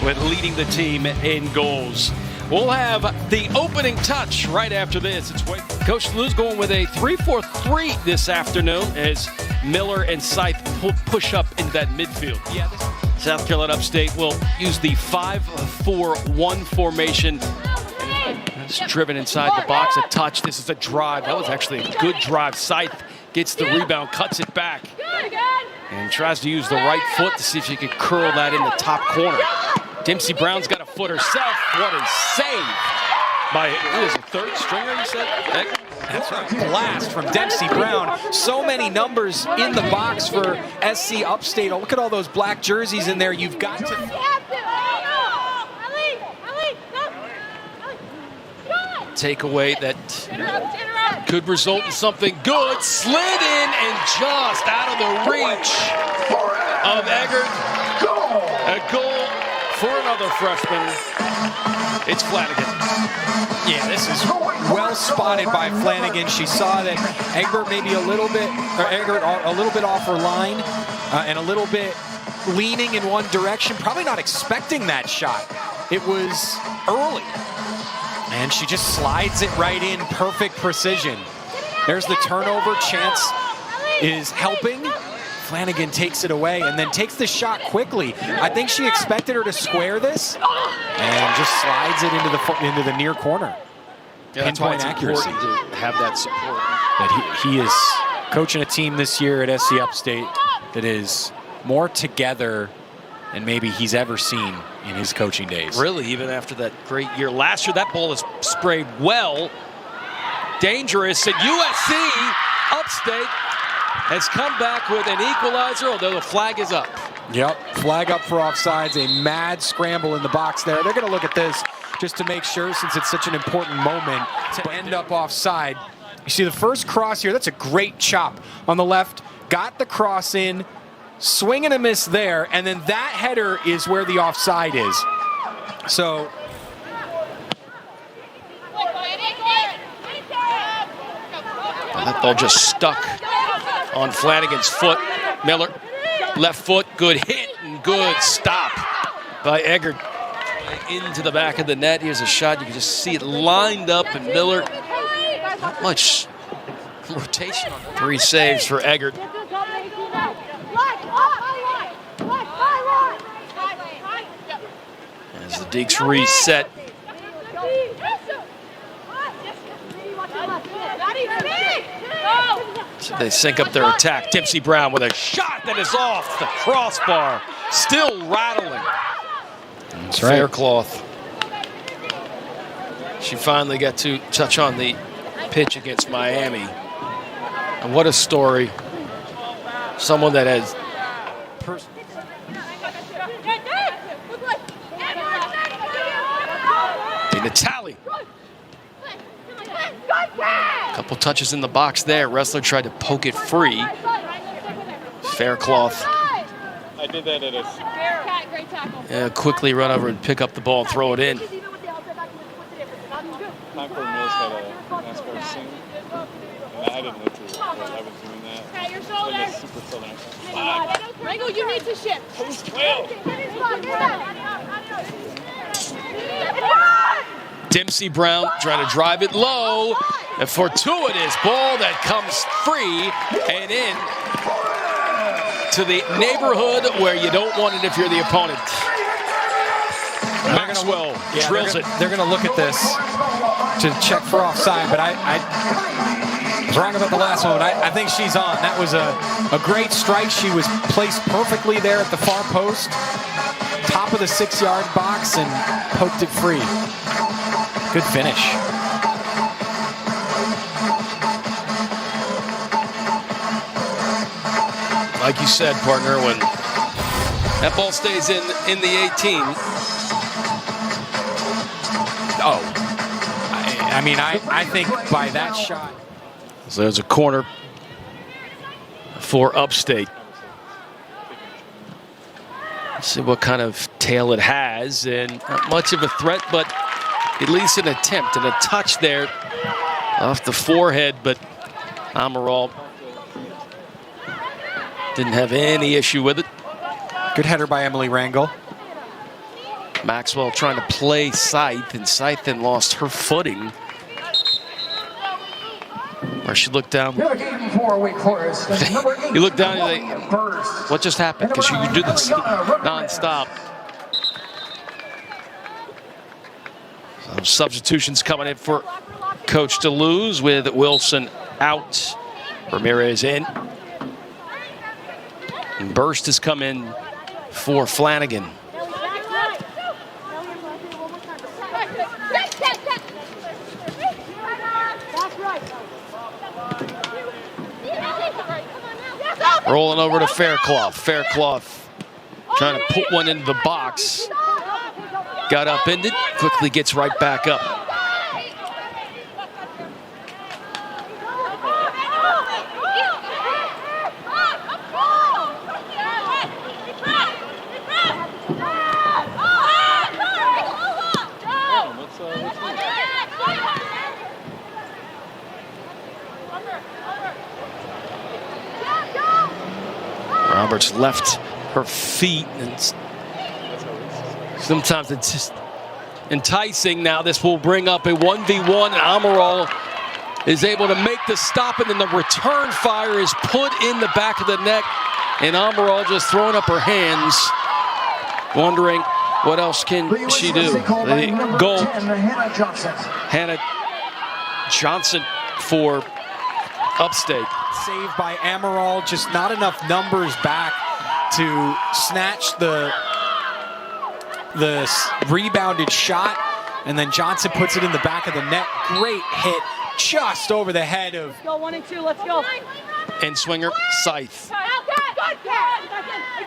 with leading the team in goals. We'll have the opening touch right after this. It's Coach Lou's going with a 3-4-3 this afternoon as Miller and Scythe push up into that midfield. South Carolina Upstate will use the 5-4-1 formation. It's driven inside the box, a touch. This is a drive. That was actually a good drive. Scythe gets the rebound, cuts it back, and tries to use the right foot to see if she can curl that in the top corner. Dempsey Brown's got a foot herself. What a save by, what is it, third stringer, you said? That's right. Blast from Dempsey Brown. So many numbers in the box for SC Upstate. Oh, look at all those black jerseys in there. You've got to... Takeaway that could result in something good. Slid in and just out of the reach of Eggert. A goal for another freshman. It's Flanagan. Yeah, this is well spotted by Flanagan. She saw that Eggert maybe a little bit off her line and a little bit leaning in one direction. Probably not expecting that shot. It was early. And she just slides it right in, perfect precision. There's the turnover. Chance is helping. Flanagan takes it away and then takes the shot quickly. I think she expected her to square this and just slides it into the near corner. Yeah, pinpoint accuracy to have that support. That he is coaching a team this year at SC Upstate that is more together than maybe he's ever seen in his coaching days. Really, even after that great year. Last year, that ball is sprayed well. Dangerous, and USC Upstate has come back with an equalizer, although the flag is up. Yep, flag up for offsides. A mad scramble in the box there. They're going to look at this just to make sure, since it's such an important moment, to end up offside. You see the first cross here. That's a great chop on the left. Got the cross in. Swing and a miss there, and then that header is where the offside is. So that ball just stuck on Flanagan's foot. Miller, left foot, good hit and good stop by Eggert. Into the back of the net. Here's a shot. You can just see it lined up, and Miller, not much rotation on it. 3 saves for Eggert. As the Deeks reset. So they sync up their attack. Dempsey Brown with a shot that is off the crossbar. Still rattling. That's right. Faircloth. She finally got to touch on the pitch against Miami. And what a story. Someone that has Natali. Couple touches in the box there. Wrestler tried to poke it free. Faircloth. I did that at a quickly run over and pick up the ball and throw it in. Concord Mills had a NASCAR sing, and I didn't know too well. I was doing that. Okay, your Like shoulder. a super southern. Rango, you need to shift. Dempsey Brown trying to drive it low. A fortuitous ball that comes free and in to the neighborhood where you don't want it if you're the opponent. Maxwell drills it. They're going to look at this to check for offside, but I was wrong about the last one. I think she's on. That was a great strike. She was placed perfectly there at the far post, top of the 6-yard box, and poked it free. Good finish. Like you said, partner, when that ball stays in the 18. Oh, I mean, I think by that shot. So there's a corner for Upstate. Let's see what kind of tail it has, and not much of a threat, but at least an attempt and a touch there off the forehead, but Amaral didn't have any issue with it. Good header by Emily Rangel. Maxwell trying to play Scythe, and Scythe then lost her footing. Where she looked down. You look down and you think, what just happened? Because you do this non-stop. So substitutions coming in for Coach Deleuze with Wilson out. Ramirez in. And Burst has come in for Flanagan. Rolling over to Faircloth. Faircloth trying to put one into the box. Got upended, quickly gets right back up. Roberts left her feet, and sometimes it's just enticing. Now this will bring up a 1v1, and Amaral is able to make the stop, and then the return fire is put in the back of the net, and Amaral just throwing up her hands, wondering what else can she do. The goal, Hannah Johnson for Upstate. Saved by Amaral, just not enough numbers back to snatch the rebounded shot, and then Johnson puts it in the back of the net. Great hit, just over the head of. Let's go 1 and 2. Let's go. And swinger Scythe.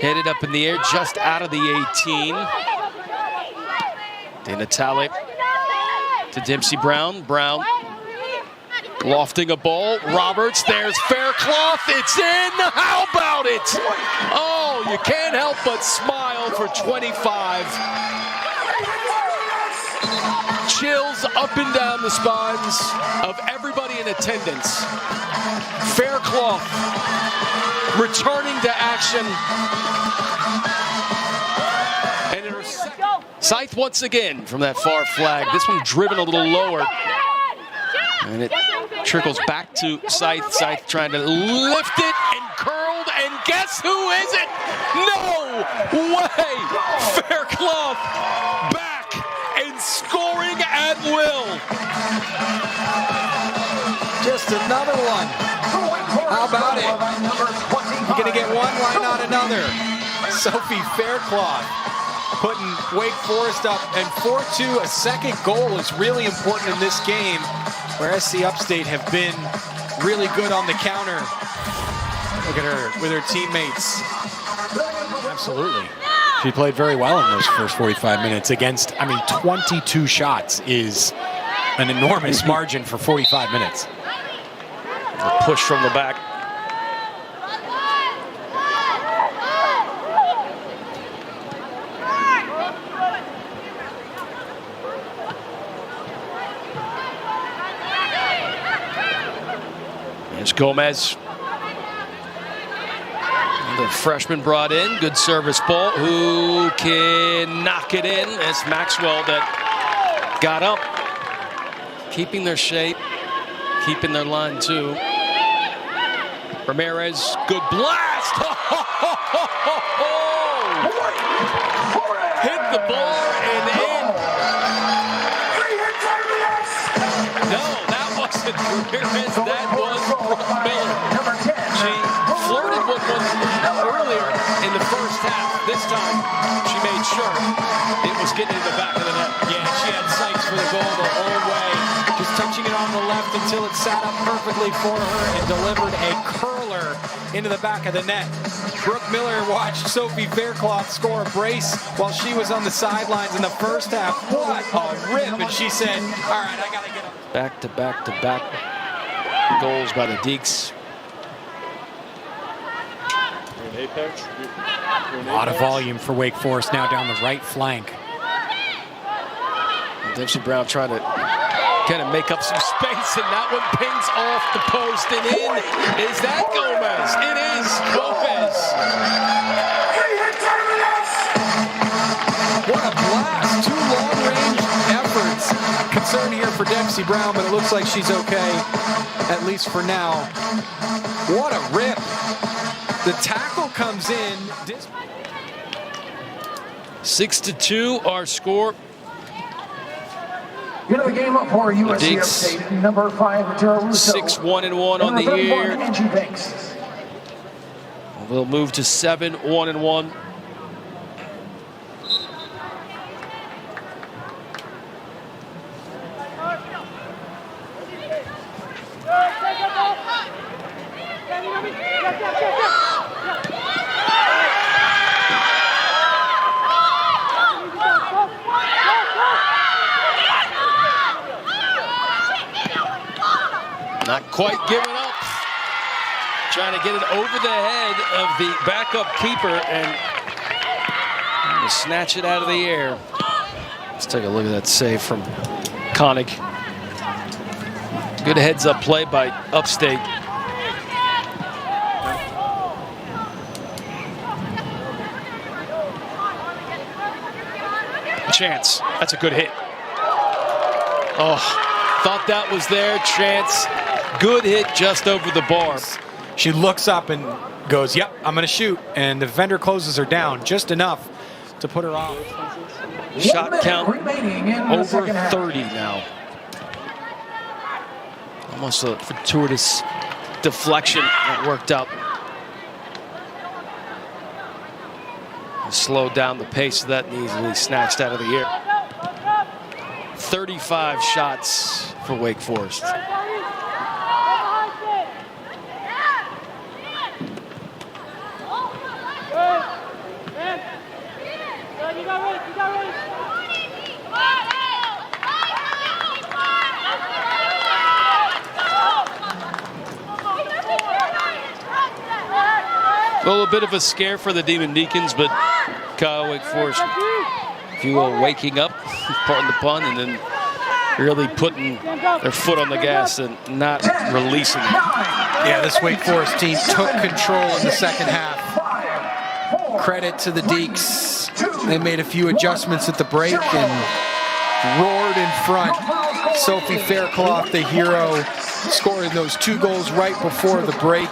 Headed up in the air, just out of the 18. De Natale to Dempsey Brown. Brown lofting a ball. Roberts, there's Faircloth. It's in. How about it? Oh, you can't help but smile for 25. Chills up and down the spines of everybody in attendance. Faircloth returning to action. And Scythe once again from that far flag. This one driven a little lower. And it trickles back to Scythe. Scythe trying to lift it and curled, and guess who is it? No way! Faircloth back and scoring at will. Just another one. How about it? You're gonna get one, why not another? Sophie Faircloth putting Wake Forest up, and 4-2, a second goal is really important in this game, where SC Upstate have been really good on the counter. Look at her with her teammates. Absolutely. She played very well in those first 45 minutes against, 22 shots is an enormous margin for 45 minutes. A push from the back. Here's Gomez. The freshman brought in. Good service ball. Who can knock it in? It's Maxwell that got up. Keeping their shape. Keeping their line too. Ramirez. Good blast. Hit the bar and in. No, that wasn't Ramirez. That was Brooke Miller. She flirted with one earlier in the first half. This time, she made sure it was getting in the back of the net. Yeah, she had sights for the goal the whole way. Just touching it on the left until it sat up perfectly for her and delivered a curler into the back of the net. Brooke Miller watched Sophie Faircloth score a brace while she was on the sidelines in the first half. What a rip! And she said, all right, I got to get up. Back to back to back goals by the Deeks. Apex. A lot of volume for Wake Forest now down the right flank. Dempsey Brown trying to kind of make up some space, and that one pings off the post and in. Is that Gomez? It is Gomez. What a blast. 2 long-range efforts. Concern here for Dempsey Brown, but it looks like she's okay, at least for now. What a rip. The tackle comes in. 6-2 our score. Into the game up for USC Upstate, number 5, Tara Russo. 6-1-1 on the year. We'll move to 7-1-1. Not quite giving up. Trying to get it over the head of the backup keeper and snatch it out of the air. Let's take a look at that save from Koenig. Good heads-up play by Upstate. Chance. That's a good hit. Oh, thought that was there. Chance. Good hit just over the bar. She looks up and goes, yep, I'm going to shoot. And the defender closes her down just enough to put her off. Shot count over 30 now. Almost a fortuitous deflection that worked out. And slowed down the pace of that and easily snatched out of the air. 35 shots for Wake Forest. Well, a bit of a scare for the Demon Deacons, but Kyle, Wake Forest, if you will, waking up, pardon the pun, and then really putting their foot on the gas and not releasing it. Yeah, this Wake Forest team took control in the second half. Credit to the Deeks. They made a few adjustments at the break and roared in front. Sophie Faircloth, the hero, scoring those 2 goals right before the break.